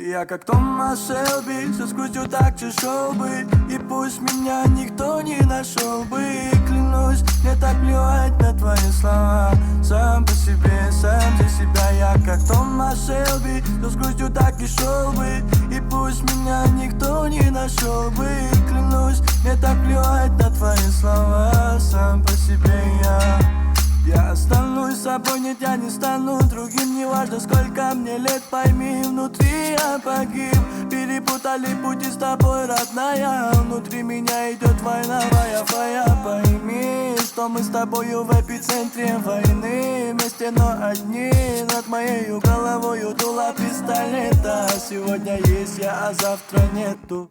Я как Томас Шелби, со скутью так шел бы. И пусть меня никто не нашел бы. Клянусь, мне так плевать на твои слова. Сам по себе, сам за себя. Я как Томас Шелби, со скутью так шел бы. И пусть меня никто не нашел бы. Клянусь, мне так плевать на твои слова. Сам по себе я останусь собой, нет, я не стану другим. Неважно, сколько мне лет, пойми, внутри я погиб. Перепутали пути с тобой, родная. Внутри меня идет война, твоя. Пойми, что мы с тобою в эпицентре войны. Вместе, но одни. Над моей головой дуло пистолета. Сегодня есть я, а завтра нету.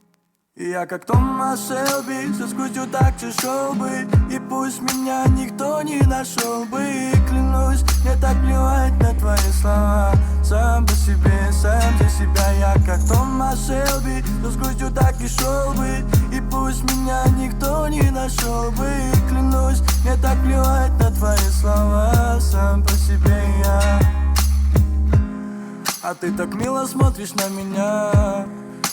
Я как Томас Шелби, со скутью так шел бы. И пусть меня никто не нашел бы. Клянусь, мне так плевать на твои слова. Сам по себе, сам за себя. Я как Томас Шелби, со скутью так шел бы. И пусть меня никто не нашел бы. Клянусь, мне так плевать на твои слова. Сам по себе я. А ты так мило смотришь на меня,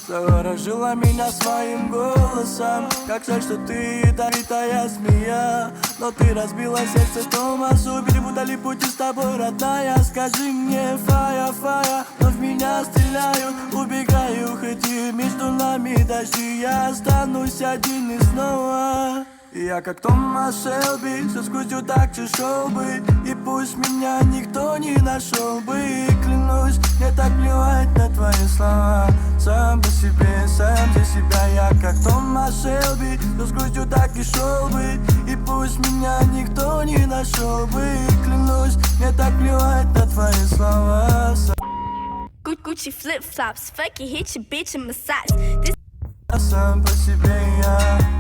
заворожила меня своим голосом. Как жаль, что ты ядовитая змея. Но ты разбила сердце Томасу. Перепутали пути с тобой, родная. Скажи мне, фая, но в меня стреляют. Убегаю, хоть и между нами дожди. Я останусь один и снова. Я как Томас Шелби, со скутью так шел бы. И пусть меня никто не нашел бы. Клянусь, мне так плевать на твои слова. Сам по себе, сам за себя. Я как Томас Шелби, со скутью так шел бы. И пусть меня никто не нашел бы. Клянусь, мне так плевать на твои слова. Gucci flip-flops, fuck it, hit your bitch and massage. This Сам по себе я.